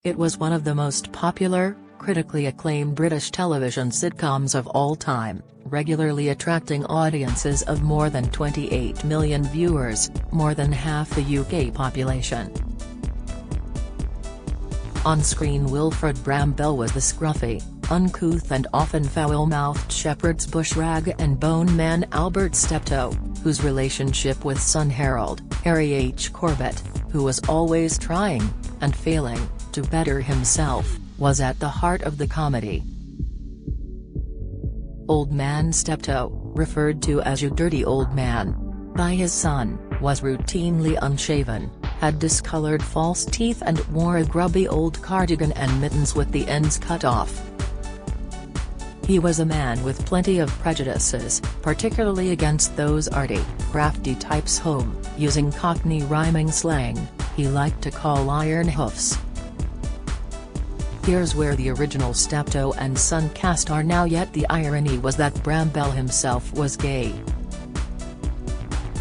It was one of the most popular, critically acclaimed British television sitcoms of all time, regularly attracting audiences of more than 28 million viewers, more than half the UK population. On screen, Wilfrid Brambell was the scruffy, uncouth and often foul-mouthed shepherd's bush rag and bone man Albert Steptoe, whose relationship with son Harold, Harry H. Corbett, who was always trying, and failing, to better himself, was at the heart of the comedy. Old Man Steptoe, referred to as "you dirty old man" by his son, was routinely unshaven, had discolored false teeth and wore a grubby old cardigan and mittens with the ends cut off. He was a man with plenty of prejudices, particularly against those arty, crafty types whom, using Cockney rhyming slang, he liked to call iron hoofs. Here's where the original Steptoe and Son cast are now, yet the irony was that Brambell himself was gay.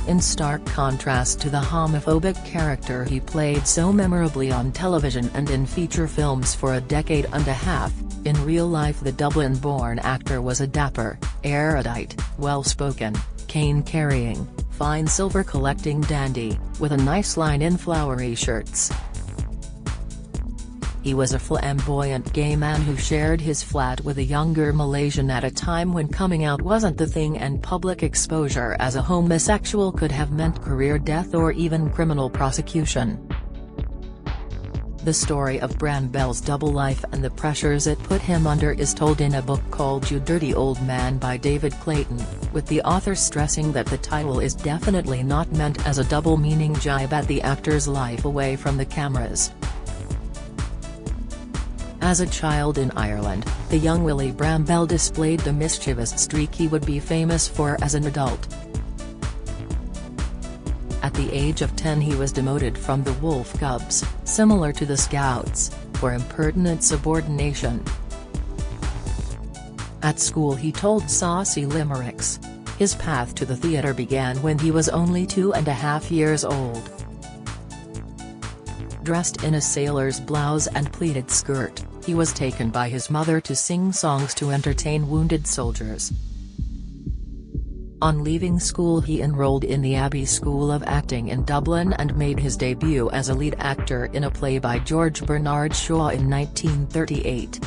In stark contrast to the homophobic character he played so memorably on television and in feature films for a decade and a half, in real life the Dublin-born actor was a dapper, erudite, well-spoken, cane-carrying, fine silver-collecting dandy, with a nice line in flowery shirts. He was a flamboyant gay man who shared his flat with a younger Malaysian at a time when coming out wasn't the thing and public exposure as a homosexual could have meant career death or even criminal prosecution. The story of Brambell's double life and the pressures it put him under is told in a book called You Dirty Old Man by David Clayton, with the author stressing that the title is definitely not meant as a double-meaning jibe at the actor's life away from the cameras. As a child in Ireland, the young Willie Brambell displayed the mischievous streak he would be famous for as an adult. At the age of 10 he was demoted from the Wolf Cubs, similar to the Scouts, for impertinent subordination. At school he told saucy limericks. His path to the theatre began when he was only 2.5 years old. Dressed in a sailor's blouse and pleated skirt, he was taken by his mother to sing songs to entertain wounded soldiers. On leaving school he enrolled in the Abbey School of Acting in Dublin and made his debut as a lead actor in a play by George Bernard Shaw in 1938.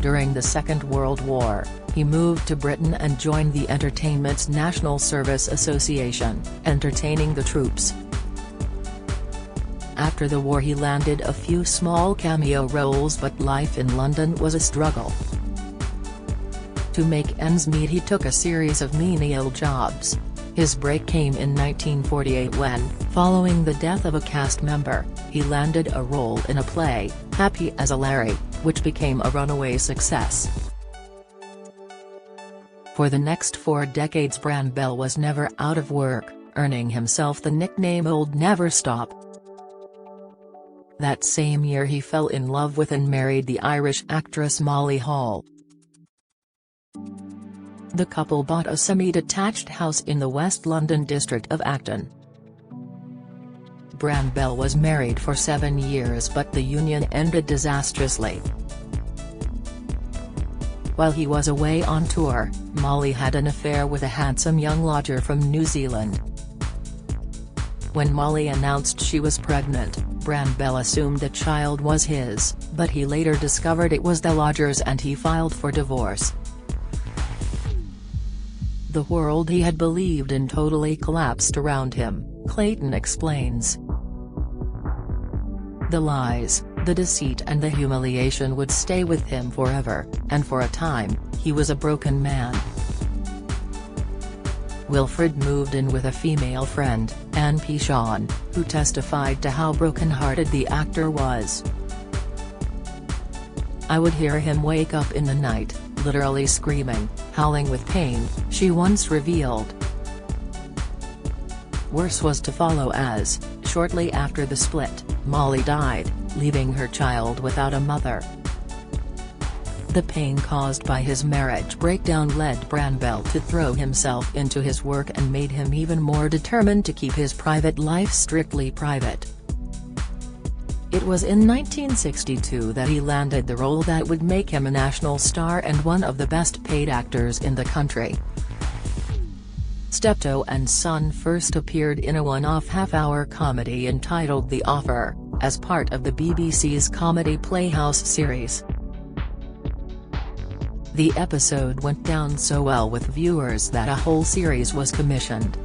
During the Second World War, he moved to Britain and joined the Entertainment's National Service Association, entertaining the troops. After the war he landed a few small cameo roles, but life in London was a struggle. To make ends meet he took a series of menial jobs. His break came in 1948 when, following the death of a cast member, he landed a role in a play, Happy as a Larry, which became a runaway success. For the next 4 decades Brambell was never out of work, earning himself the nickname Old Never Stop. That same year he fell in love with and married the Irish actress Molly Hall. The couple bought a semi-detached house in the West London district of Acton. Brambell was married for 7 years, but the union ended disastrously. While he was away on tour, Molly had an affair with a handsome young lodger from New Zealand. When Molly announced she was pregnant, Brambell assumed the child was his, but he later discovered it was the lodger's and he filed for divorce. The world he had believed in totally collapsed around him, Clayton explains. The lies, the deceit and the humiliation would stay with him forever, and for a time, he was a broken man. Wilfrid moved in with a female friend, Anne Pichon, who testified to how broken-hearted the actor was. "I would hear him wake up in the night, literally screaming, howling with pain," she once revealed. Worse was to follow as, shortly after the split, Molly died, leaving her child without a mother. The pain caused by his marriage breakdown led Brambell to throw himself into his work and made him even more determined to keep his private life strictly private. It was in 1962 that he landed the role that would make him a national star and one of the best-paid actors in the country. Steptoe and Son first appeared in a one-off half-hour comedy entitled The Offer, as part of the BBC's Comedy Playhouse series. The episode went down so well with viewers that a whole series was commissioned.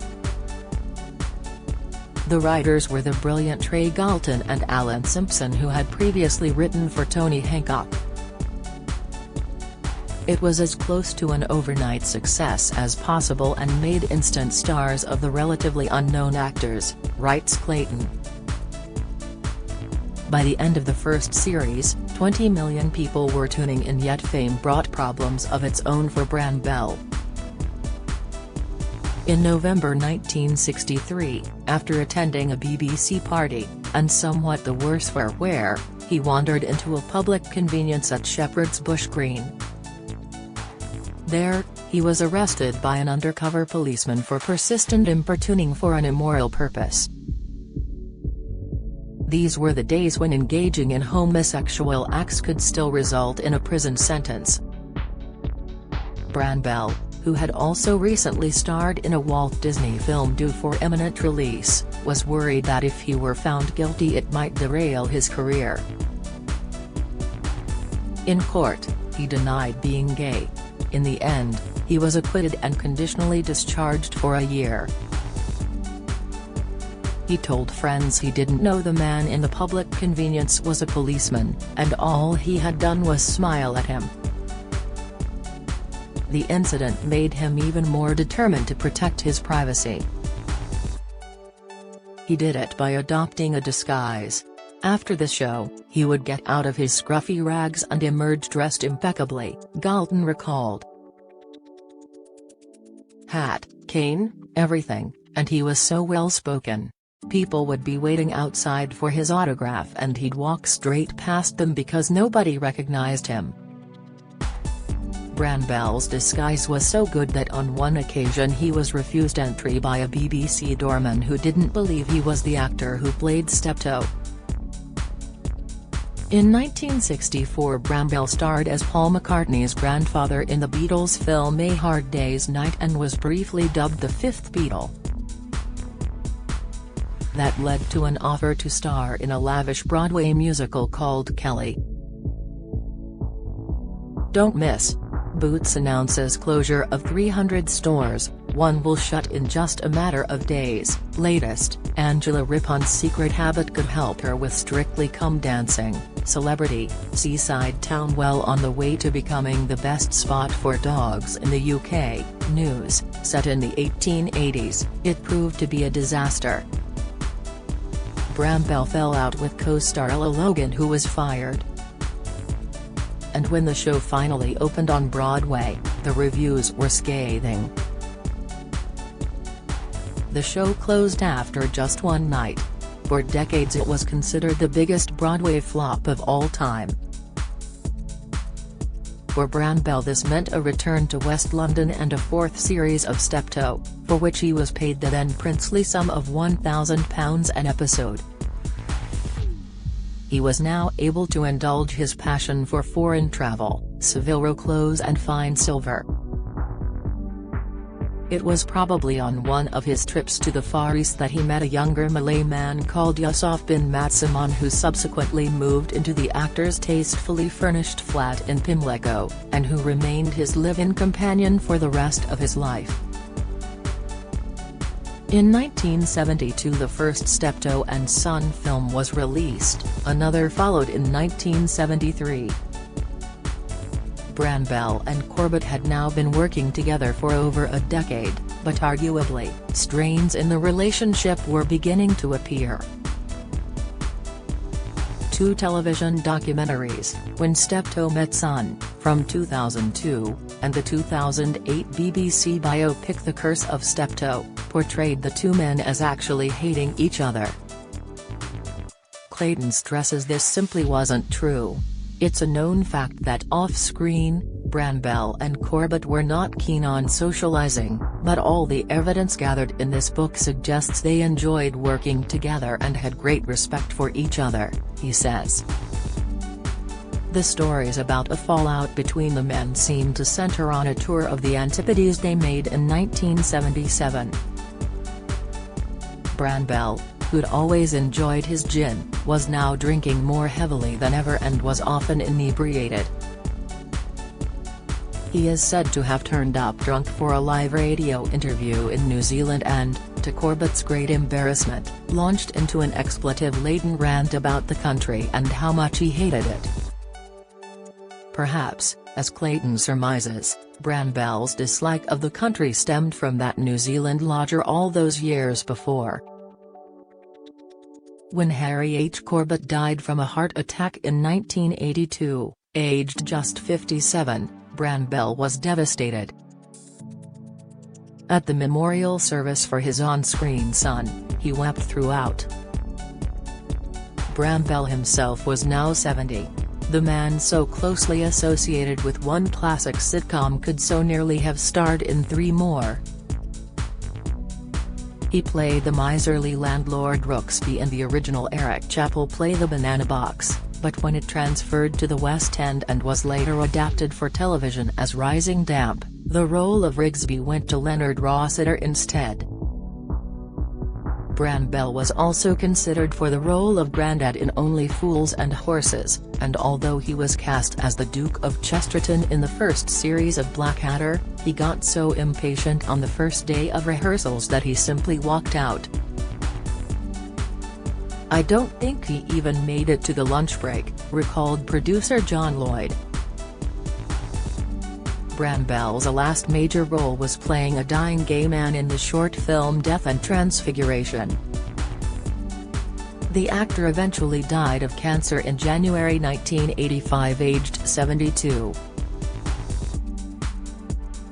The writers were the brilliant Trey Galton and Alan Simpson, who had previously written for Tony Hancock. It was as close to an overnight success as possible and made instant stars of the relatively unknown actors, writes Clayton. By the end of the first series, 20 million people were tuning in, yet fame brought problems of its own for Brambell. In November 1963, after attending a BBC party, and somewhat the worse for wear, he wandered into a public convenience at Shepherd's Bush Green. There, he was arrested by an undercover policeman for persistent importuning for an immoral purpose. These were the days when engaging in homosexual acts could still result in a prison sentence. Brambell, who had also recently starred in a Walt Disney film due for imminent release, was worried that if he were found guilty it might derail his career. In court, he denied being gay. In the end, he was acquitted and conditionally discharged for a year. He told friends he didn't know the man in the public convenience was a policeman, and all he had done was smile at him. The incident made him even more determined to protect his privacy. He did it by adopting a disguise. After the show, he would get out of his scruffy rags and emerge dressed impeccably, Galton recalled. Hat, cane, everything, and he was so well-spoken. People would be waiting outside for his autograph and he'd walk straight past them because nobody recognized him. Brambell's disguise was so good that on one occasion he was refused entry by a BBC doorman who didn't believe he was the actor who played Steptoe. In 1964, Brambell starred as Paul McCartney's grandfather in the Beatles' film A Hard Day's Night and was briefly dubbed the Fifth Beatle. That led to an offer to star in a lavish Broadway musical called Kelly. Don't miss. Boots announces closure of 300 stores, one will shut in just a matter of days. Latest, Angela Rippon's secret habit could help her with Strictly Come Dancing. Celebrity, seaside town well on the way to becoming the best spot for dogs in the UK. News, set in the 1880s, it proved to be a disaster. Brambell fell out with co-star Ella Logan, who was fired. And when the show finally opened on Broadway, the reviews were scathing. The show closed after just one night. For decades it was considered the biggest Broadway flop of all time. For Brambell this meant a return to West London and a fourth series of Steptoe, for which he was paid the then princely sum of £1,000 an episode. He was now able to indulge his passion for foreign travel, Savile clothes and fine silver. It was probably on one of his trips to the Far East that he met a younger Malay man called Yusuf bin Matsaman, who subsequently moved into the actor's tastefully furnished flat in Pimlico, and who remained his live-in companion for the rest of his life. In 1972 the first Steptoe and Son film was released, another followed in 1973. Brambell and Corbett had now been working together for over a decade, but arguably, strains in the relationship were beginning to appear. Two television documentaries, When Steptoe Met Son, from 2002, and the 2008 BBC biopic The Curse of Steptoe, portrayed the two men as actually hating each other. Clayton stresses this simply wasn't true. It's a known fact that off-screen, Brambell and Corbett were not keen on socializing, but all the evidence gathered in this book suggests they enjoyed working together and had great respect for each other, he says. The stories about a fallout between the men seem to center on a tour of the Antipodes they made in 1977. Brambell, who'd always enjoyed his gin, was now drinking more heavily than ever and was often inebriated. He is said to have turned up drunk for a live radio interview in New Zealand and, to Corbett's great embarrassment, launched into an expletive-laden rant about the country and how much he hated it. Perhaps, as Clayton surmises, Brambell's dislike of the country stemmed from that New Zealand lodger all those years before. When Harry H. Corbett died from a heart attack in 1982, aged just 57, Brambell was devastated. At the memorial service for his on-screen son, he wept throughout. Brambell himself was now 70. The man so closely associated with one classic sitcom could so nearly have starred in 3 more. He played the miserly landlord Rooksby in the original Eric Chappell play The Banana Box, but when it transferred to the West End and was later adapted for television as Rising Damp, the role of Rigsby went to Leonard Rossiter instead. Brambell was also considered for the role of Grandad in Only Fools and Horses, and although he was cast as the Duke of Chesterton in the first series of Blackadder, he got so impatient on the first day of rehearsals that he simply walked out. "I don't think he even made it to the lunch break," recalled producer John Lloyd. Brambell's last major role was playing a dying gay man in the short film Death and Transfiguration. The actor eventually died of cancer in January 1985, aged 72.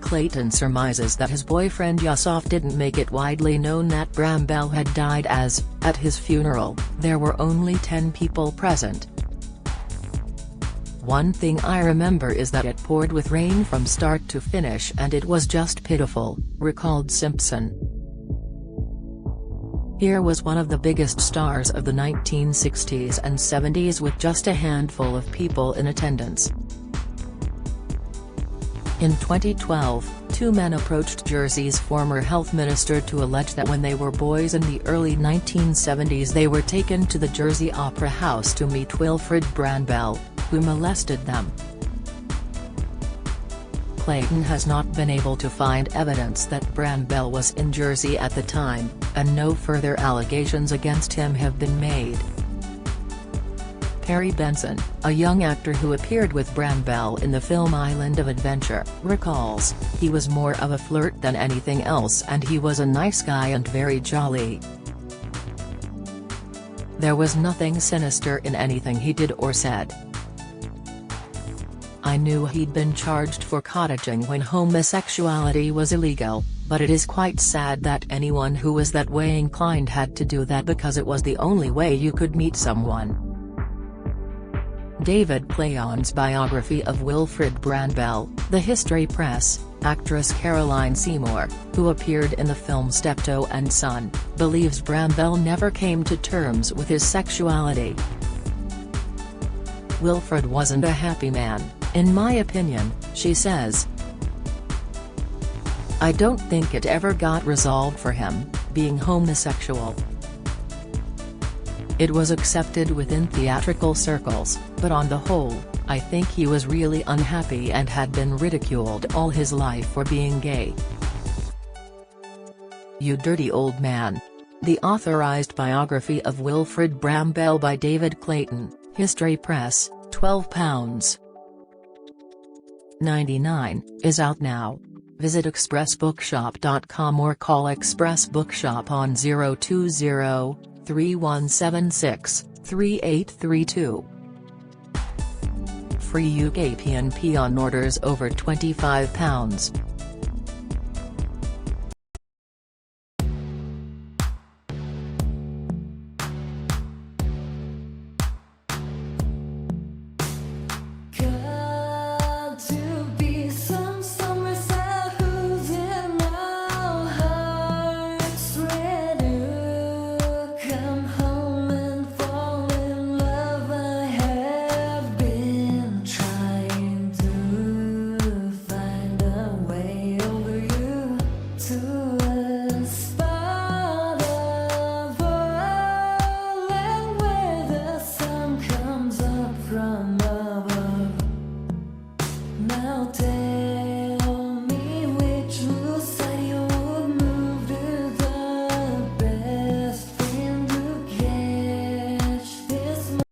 Clayton surmises that his boyfriend Yusuf didn't make it widely known that Brambell had died as, at his funeral, there were only 10 people present. "One thing I remember is that it poured with rain from start to finish and it was just pitiful," recalled Simpson. Here was one of the biggest stars of the 1960s and 70s with just a handful of people in attendance. In 2012, 2 men approached Jersey's former health minister to allege that when they were boys in the early 1970s they were taken to the Jersey Opera House to meet Wilfrid Brambell, who molested them. Clayton has not been able to find evidence that Brambell was in Jersey at the time, and no further allegations against him have been made. Perry Benson, a young actor who appeared with Brambell in the film Island of Adventure, recalls, "He was more of a flirt than anything else and he was a nice guy and very jolly. There was nothing sinister in anything he did or said. I knew he'd been charged for cottaging when homosexuality was illegal, but it is quite sad that anyone who was that way inclined had to do that because it was the only way you could meet someone." David Playon's biography of Wilfrid Brambell, The History Press, actress Caroline Seymour, who appeared in the film Steptoe and Son, believes Brambell never came to terms with his sexuality. "Wilfrid wasn't a happy man, in my opinion," she says. "I don't think it ever got resolved for him, being homosexual. It was accepted within theatrical circles, but on the whole, I think he was really unhappy and had been ridiculed all his life for being gay." You Dirty Old Man. The authorized biography of Wilfrid Brambell by David Clayton, History Press, £12.99, is out now. Visit expressbookshop.com or call Express Bookshop on 020-3176-3832. Free UK PNP on orders over £25.